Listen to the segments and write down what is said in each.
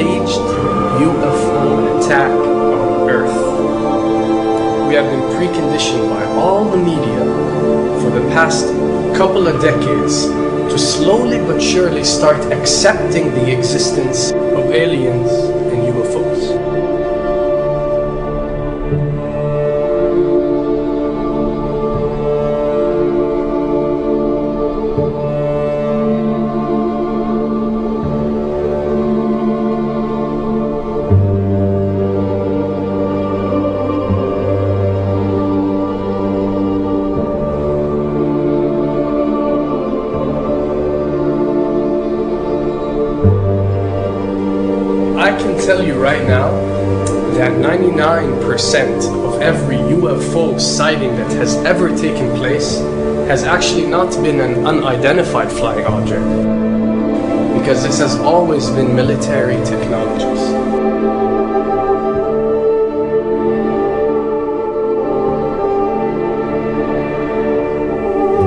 staged UFO attack on Earth. We have been preconditioned by all the media for the past couple of decades to slowly but surely start accepting the existence of aliens and UFOs. I can tell you right now that 99% of every UFO sighting that has ever taken place has actually not been an unidentified flying object, because this has always been military technologies.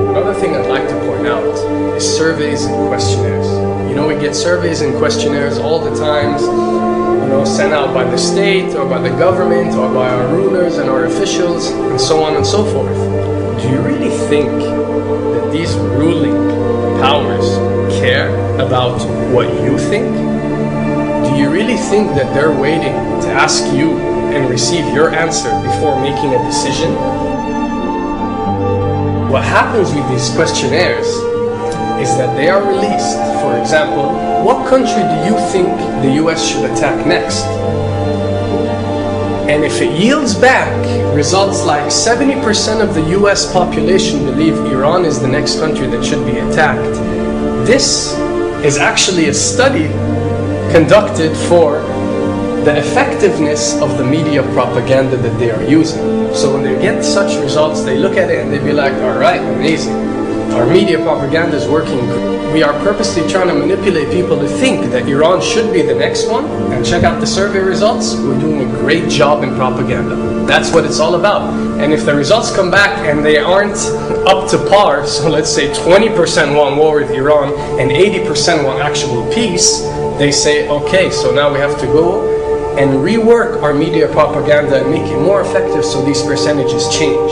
Another thing I'd like to point out is surveys and questionnaires. You know, we get surveys and questionnaires all the time, sent out by the state or by the government or by our rulers and our officials and so on and so forth. Do you really think that these ruling powers care about what you think? Do you really think that they're waiting to ask you and receive your answer before making a decision? What happens with these questionnaires is that they are released. For example, what country do you think the US should attack next? And if it yields back results like 70% of the US population believe Iran is the next country that should be attacked, this is actually a study conducted for the effectiveness of the media propaganda that they are using. So when they get such results, they look at it and they be like, all right, amazing. Our media propaganda is working. We are purposely trying to manipulate people to think that Iran should be the next one, and check out the survey results. We're doing a great job in propaganda. That's what it's all about. And if the results come back and they aren't up to par, so let's say 20% want war with Iran and 80% want actual peace, they say, okay, so now we have to go and rework our media propaganda and make it more effective so these percentages change.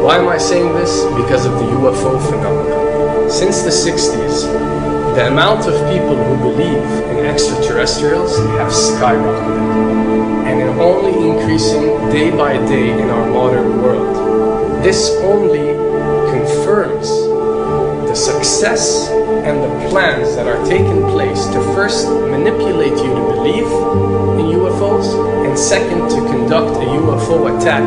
Why am I saying this? Because of the UFO phenomenon. Since the 60s, the amount of people who believe in extraterrestrials have skyrocketed, and are only increasing day by day in our modern world. This only confirms the success and the plans that are taking place to first manipulate you to believe in UFOs, and second, to conduct a UFO attack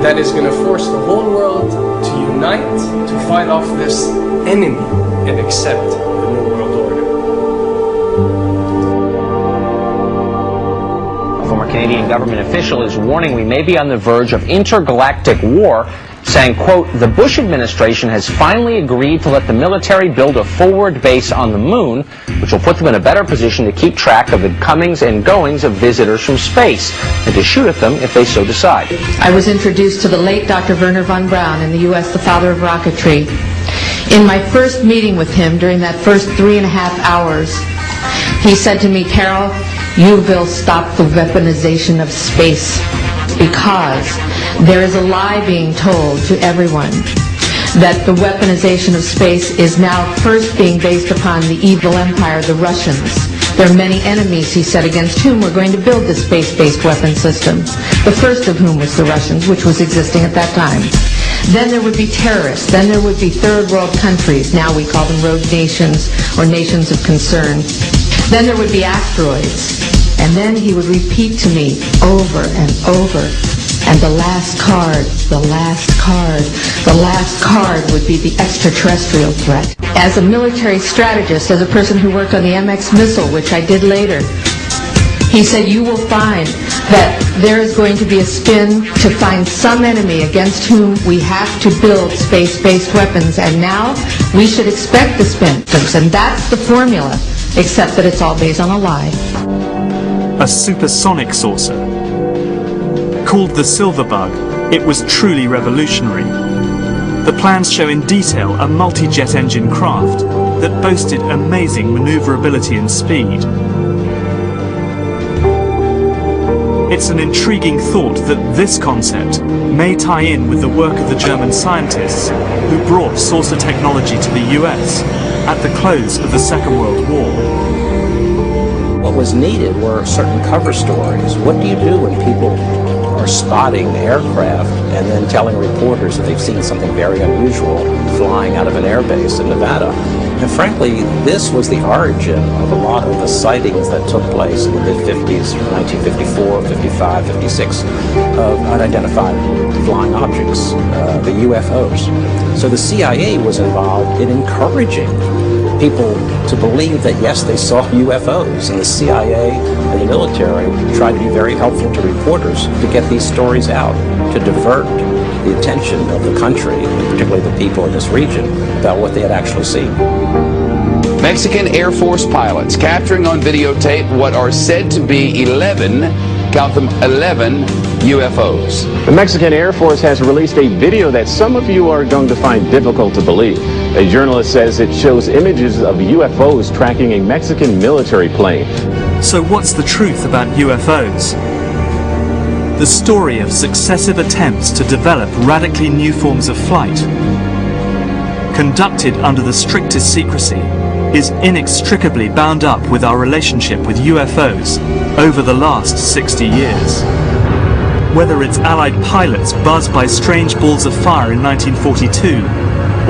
that is going to force the whole world to unite to fight off this enemy and accept the New World Order. A former Canadian government official is warning we may be on the verge of intergalactic war, saying, quote, the Bush administration has finally agreed to let the military build a forward base on the moon, which will put them in a better position to keep track of the comings and goings of visitors from space, and to shoot at them if they so decide. I was introduced to the late Dr. Wernher von Braun in the U.S., the father of rocketry. In my first meeting with him, during that first 3.5 hours, he said to me, Carol, you will stop the weaponization of space, because there is a lie being told to everyone that the weaponization of space is now first being based upon the evil empire, the Russians. There are many enemies, he said, against whom we're going to build this space-based weapon system. The first of whom was the Russians, which was existing at that time. Then there would be terrorists. Then there would be third world countries. Now we call them rogue nations or nations of concern. Then there would be asteroids. And then he would repeat to me over and over, and the last card, the last card, the last card would be the extraterrestrial threat. As a military strategist, as a person who worked on the MX missile, which I did later, he said, you will find that there is going to be a spin to find some enemy against whom we have to build space-based weapons, and now we should expect the spin. And that's the formula, except that it's all based on a lie. A supersonic saucer. Called the Silverbug, it was truly revolutionary. The plans show in detail a multi-jet engine craft that boasted amazing maneuverability and speed. It's an intriguing thought that this concept may tie in with the work of the German scientists who brought saucer technology to the US at the close of the Second World War. What was needed were certain cover stories. What do you do when people are spotting aircraft and then telling reporters that they've seen something very unusual flying out of an airbase in Nevada? And frankly, this was the origin of a lot of the sightings that took place in the mid-50s, 1954, 55, 56, of unidentified flying objects, the UFOs. So the CIA was involved in encouraging people to believe that, yes, they saw UFOs, and the CIA and the military tried to be very helpful to reporters to get these stories out, to divert the attention of the country, and particularly the people in this region, about what they had actually seen. Mexican Air Force pilots capturing on videotape what are said to be 11, count them, 11 UFOs. The Mexican Air Force has released a video that some of you are going to find difficult to believe. A journalist says it shows images of UFOs tracking a Mexican military plane. So what's the truth about UFOs? The story of successive attempts to develop radically new forms of flight, conducted under the strictest secrecy, is inextricably bound up with our relationship with UFOs over the last 60 years. Whether it's Allied pilots buzzed by strange balls of fire in 1942,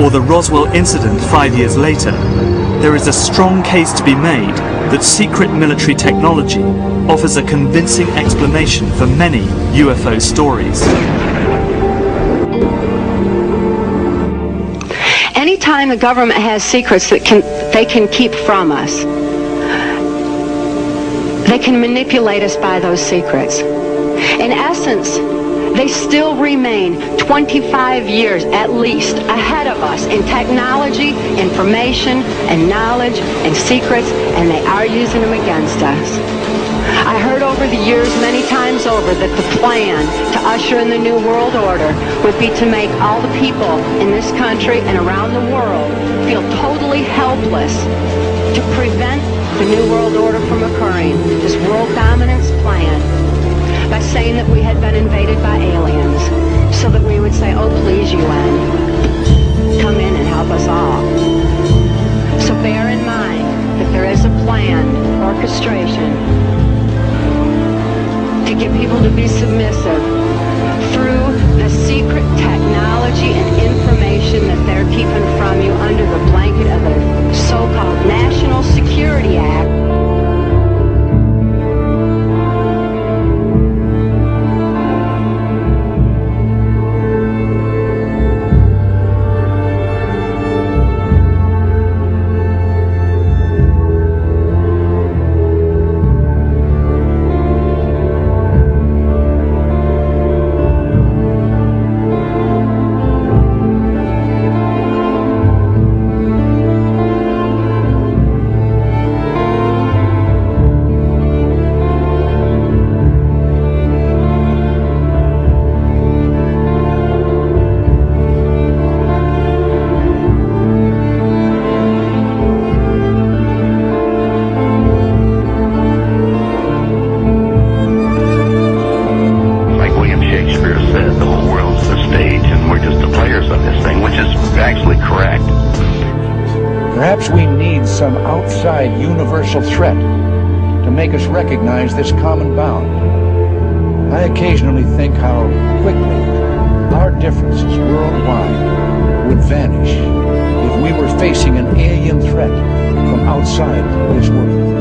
or the Roswell incident 5 years later, there is a strong case to be made that secret military technology offers a convincing explanation for many UFO stories. Anytime the government has secrets that they can keep from us, they can manipulate us by those secrets. In essence, they still remain 25 years at least ahead of us in technology, information, and knowledge, and secrets, and they are using them against us. I heard over the years many times over that the plan to usher in the New World Order would be to make all the people in this country and around the world feel totally helpless to prevent the New World Order from occurring, this world dominance plan, by saying that we had been invaded by aliens, so that we would say, oh please UN, come in and help us all. So bear in mind that there is a planned orchestration to get people to be submissive through the secret technology and information that they're keeping from you under the blanket of the so-called National Security Act. Perhaps we need some outside universal threat to make us recognize this common bound. I occasionally think how quickly our differences worldwide would vanish if we were facing an alien threat from outside this world.